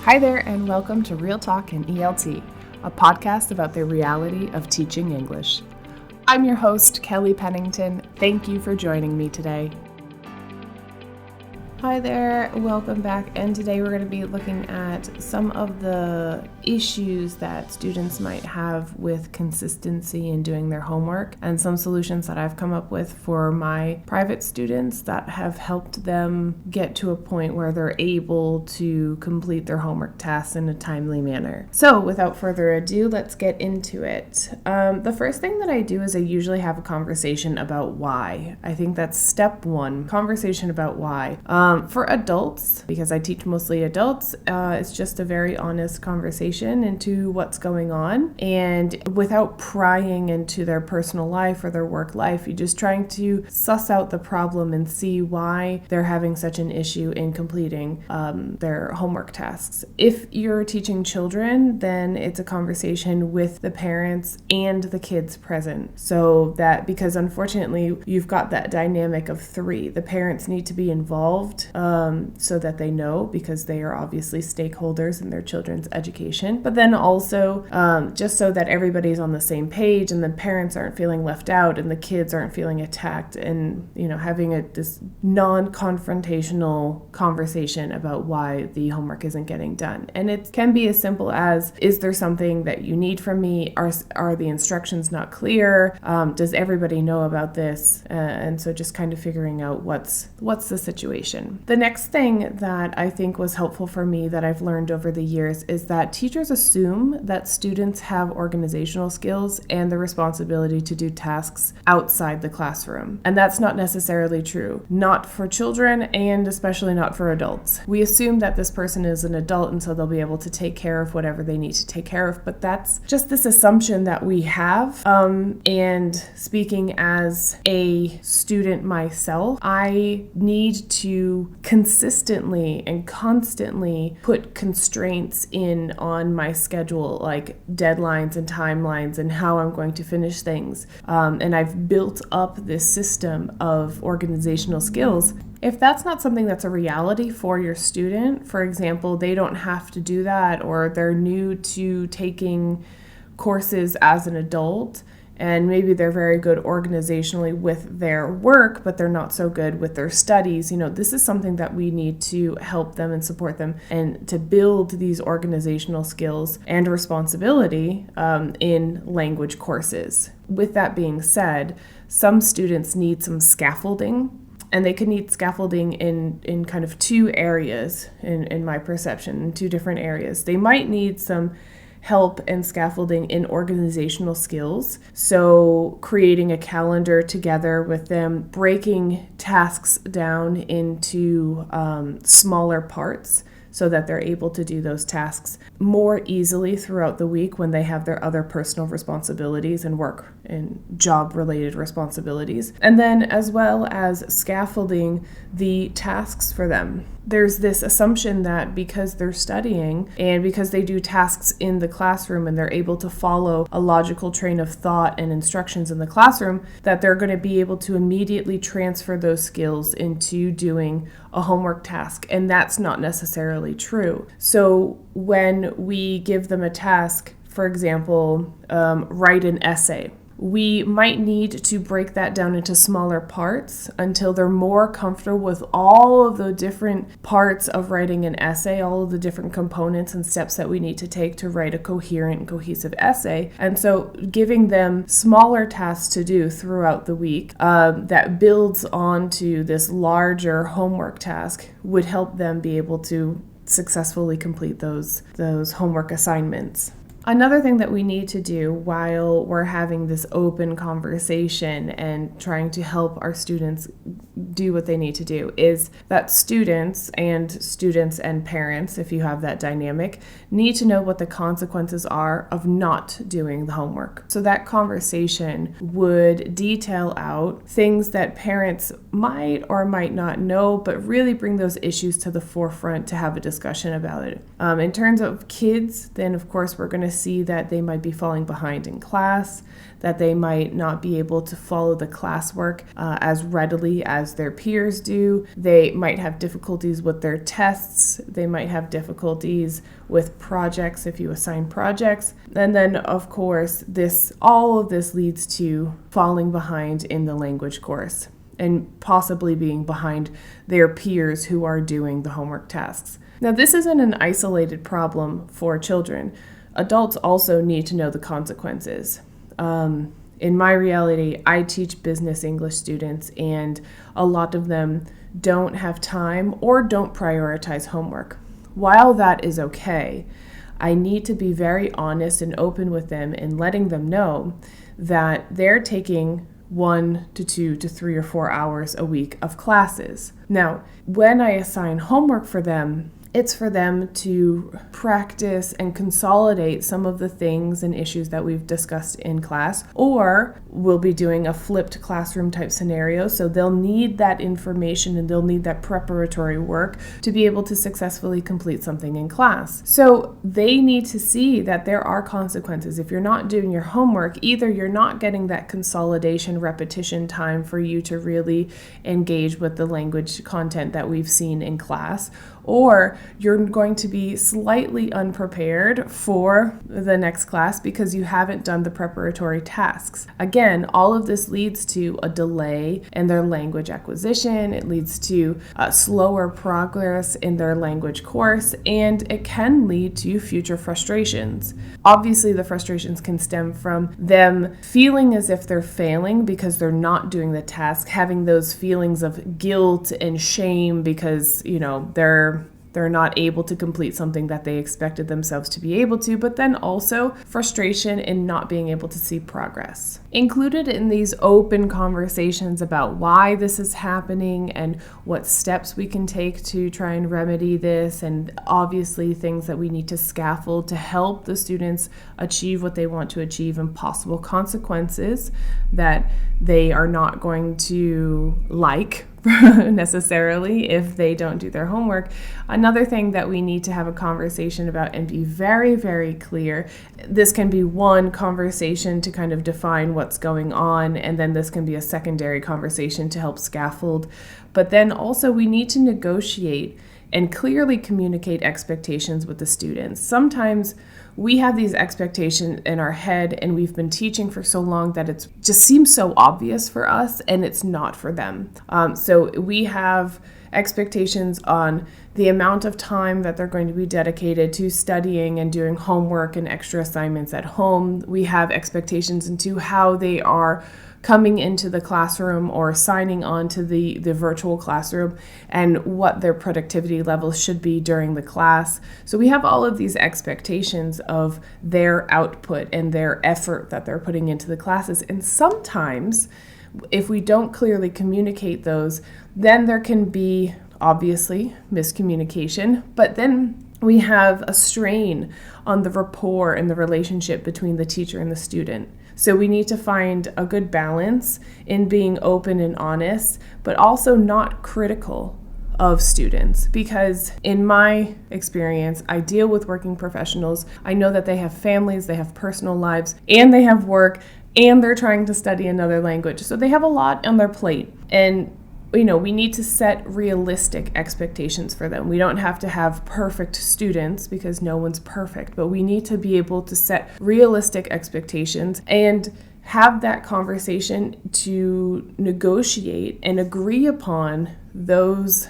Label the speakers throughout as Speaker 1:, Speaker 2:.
Speaker 1: Hi there, and welcome to Real Talk in ELT, a podcast about the reality of teaching English. I'm your host, Kelly Pennington. Thank you for joining me today. Hi there, welcome back, and today we're going to be looking at some of the issues that students might have with consistency in doing their homework and some solutions that I've come up with for my private students that have helped them get to a point where they're able to complete their homework tasks in a timely manner. So without further ado, let's get into it. The first thing that I do is I usually have a conversation about why. I think that's step one, conversation about why. For adults, because I teach mostly adults, it's just a very honest conversation into what's going on, and without prying into their personal life or their work life, you're just trying to suss out the problem and see why they're having such an issue in completing their homework tasks. If you're teaching children, then it's a conversation with the parents and the kids present, so that, because unfortunately you've got that dynamic of three. The parents need to be involved so that they know, because they are obviously stakeholders in their children's education, but then also just so that everybody's on the same page and the parents aren't feeling left out and the kids aren't feeling attacked, and having this non-confrontational conversation about why the homework isn't getting done. And it can be as simple as, is there something that you need from me? Are the instructions not clear? Does everybody know about this? And so just kind of figuring out what's the situation. The next thing that I think was helpful for me that I've learned over the years is that teachers assume that students have organizational skills and the responsibility to do tasks outside the classroom. And that's not necessarily true. Not for children, and especially not for adults. We assume that this person is an adult and so they'll be able to take care of whatever they need to take care of, but that's just this assumption that we have. And speaking as a student myself, I need to consistently and constantly put constraints in on my schedule, like deadlines and timelines and how I'm going to finish things. And I've built up this system of organizational skills. If that's not something that's a reality for your student, for example, they don't have to do that, or they're new to taking courses as an adult, and maybe they're very good organizationally with their work, but they're not so good with their studies. This is something that we need to help them and support them, and to build these organizational skills and responsibility in language courses. With that being said, some students need some scaffolding, and they could need scaffolding in kind of two areas, in my perception, in two different areas. They might need some help and scaffolding in organizational skills. So creating a calendar together with them, breaking tasks down into smaller parts so that they're able to do those tasks more easily throughout the week when they have their other personal responsibilities and work and job-related responsibilities. And then as well as scaffolding the tasks for them. There's this assumption that because they're studying and because they do tasks in the classroom and they're able to follow a logical train of thought and instructions in the classroom, that they're going to be able to immediately transfer those skills into doing a homework task. And that's not necessarily true. So when we give them a task, for example, write an essay, we might need to break that down into smaller parts until they're more comfortable with all of the different parts of writing an essay, all of the different components and steps that we need to take to write a coherent and cohesive essay. And so giving them smaller tasks to do throughout the week that builds onto this larger homework task would help them be able to successfully complete those homework assignments. Another thing that we need to do while we're having this open conversation and trying to help our students do what they need to do is that students and parents, if you have that dynamic, need to know what the consequences are of not doing the homework. So that conversation would detail out things that parents might or might not know, but really bring those issues to the forefront to have a discussion about it. In terms of kids, then of course we're going to see that they might be falling behind in class, that they might not be able to follow the classwork as readily as their peers do. They might have difficulties with their tests. They might have difficulties with projects if you assign projects. And then, of course, all of this leads to falling behind in the language course and possibly being behind their peers who are doing the homework tasks. Now, this isn't an isolated problem for children. Adults also need to know the consequences. In my reality, I teach business English students, and a lot of them don't have time or don't prioritize homework. While that is okay, I need to be very honest and open with them and letting them know that they're taking 1 to 2 to 3 or 4 hours a week of classes. Now, when I assign homework for them, it's for them to practice and consolidate some of the things and issues that we've discussed in class, or we'll be doing a flipped classroom type scenario. So they'll need that information and they'll need that preparatory work to be able to successfully complete something in class. So they need to see that there are consequences. If you're not doing your homework, either you're not getting that consolidation repetition time for you to really engage with the language content that we've seen in class, or you're going to be slightly unprepared for the next class because you haven't done the preparatory tasks. Again, all of this leads to a delay in their language acquisition. It leads to slower progress in their language course, and it can lead to future frustrations. Obviously, the frustrations can stem from them feeling as if they're failing because they're not doing the task, having those feelings of guilt and shame because, they're not able to complete something that they expected themselves to be able to, but then also frustration in not being able to see progress. Included in these open conversations about why this is happening and what steps we can take to try and remedy this, and obviously things that we need to scaffold to help the students achieve what they want to achieve, and possible consequences that they are not going to like necessarily if they don't do their homework. Another thing that we need to have a conversation about and be very, very clear, this can be one conversation to kind of define what's going on, and then this can be a secondary conversation to help scaffold. But then also we need to negotiate and clearly communicate expectations with the students. Sometimes we have these expectations in our head and we've been teaching for so long that it just seems so obvious for us and it's not for them. So we have expectations on the amount of time that they're going to be dedicated to studying and doing homework and extra assignments at home. We have expectations into how they are coming into the classroom or signing on to the virtual classroom and what their productivity levels should be during the class. So we have all of these expectations of their output and their effort that they're putting into the classes. And sometimes if we don't clearly communicate those, then there can be obviously miscommunication, but then we have a strain on the rapport and the relationship between the teacher and the student. So we need to find a good balance in being open and honest, but also not critical of students, because in my experience, I deal with working professionals. I know that they have families, they have personal lives, and they have work, and they're trying to study another language. So they have a lot on their plate. And we need to set realistic expectations for them. We don't have to have perfect students because no one's perfect, but we need to be able to set realistic expectations and have that conversation to negotiate and agree upon those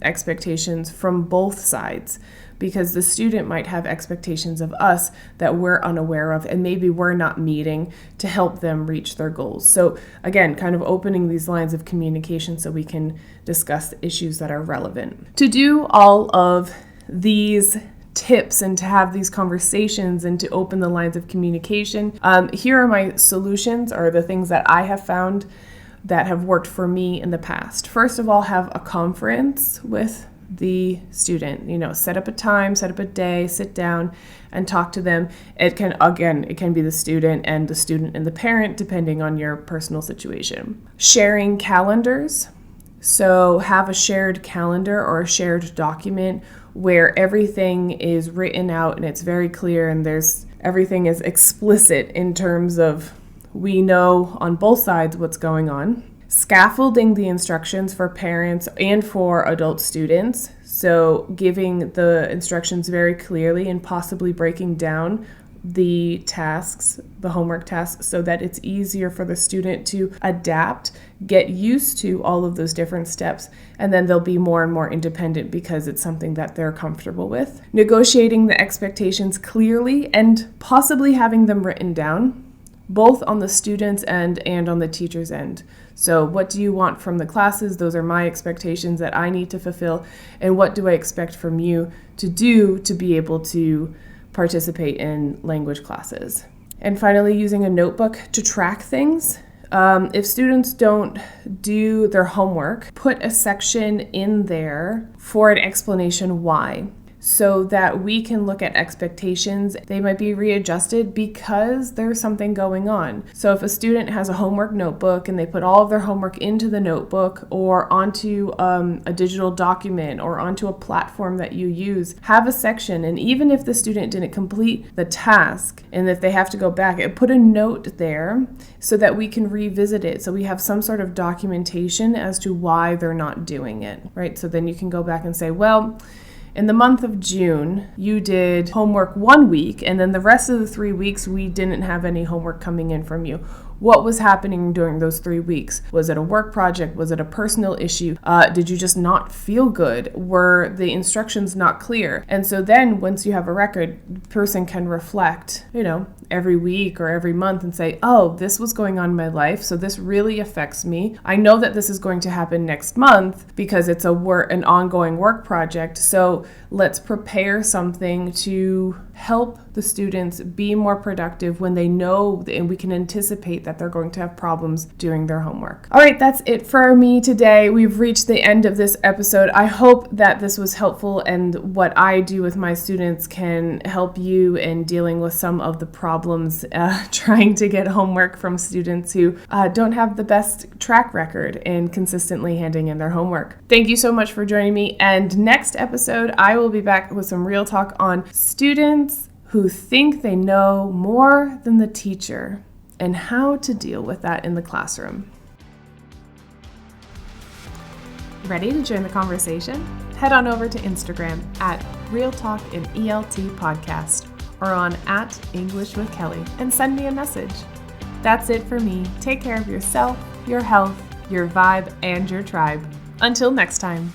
Speaker 1: expectations from both sides, because the student might have expectations of us that we're unaware of and maybe we're not meeting to help them reach their goals. So again, kind of opening these lines of communication so we can discuss issues that are relevant. To do all of these tips and to have these conversations and to open the lines of communication, here are my solutions, or the things that I have found that have worked for me in the past. First of all, have a conference with the student. Set up a time, set up a day, sit down and talk to them. It can be the student and the parent, depending on your personal situation. Sharing calendars. So have a shared calendar or a shared document where everything is written out and it's very clear and there's everything is explicit in terms of we know on both sides what's going on. Scaffolding the instructions for parents and for adult students. So giving the instructions very clearly and possibly breaking down the tasks, the homework tasks, so that it's easier for the student to adapt, get used to all of those different steps, and then they'll be more and more independent because it's something that they're comfortable with. Negotiating the expectations clearly and possibly having them written down, both on the student's end and on the teacher's end. So what do you want from the classes? Those are my expectations that I need to fulfill. And what do I expect from you to do to be able to participate in language classes? And finally, using a notebook to track things. If students don't do their homework, put a section in there for an explanation why, so that we can look at expectations. They might be readjusted because there's something going on. So if a student has a homework notebook and they put all of their homework into the notebook or onto a digital document or onto a platform that you use, have a section. And even if the student didn't complete the task and if they have to go back, put a note there so that we can revisit it. So we have some sort of documentation as to why they're not doing it, right? So then you can go back and say, well, in the month of June, you did homework 1 week, and then the rest of the 3 weeks, we didn't have any homework coming in from you. What was happening during those 3 weeks? Was it a work project? Was it a personal issue? Did you just not feel good? Were the instructions not clear? And so then once you have a record, the person can reflect, every week or every month and say, oh, this was going on in my life, so this really affects me. I know that this is going to happen next month because it's an ongoing work project. So let's prepare something to help the students be more productive when they know and we can anticipate that they're going to have problems doing their homework. All right, that's it for me today. We've reached the end of this episode. I hope that this was helpful and what I do with my students can help you in dealing with some of the problems trying to get homework from students who don't have the best track record in consistently handing in their homework. Thank you so much for joining me. And next episode, I will be back with some real talk on students who think they know more than the teacher and how to deal with that in the classroom. Ready to join the conversation? Head on over to Instagram at Real Talk in ELT Podcast or on @EnglishWithKelly and send me a message. That's it for me. Take care of yourself, your health, your vibe, and your tribe. Until next time.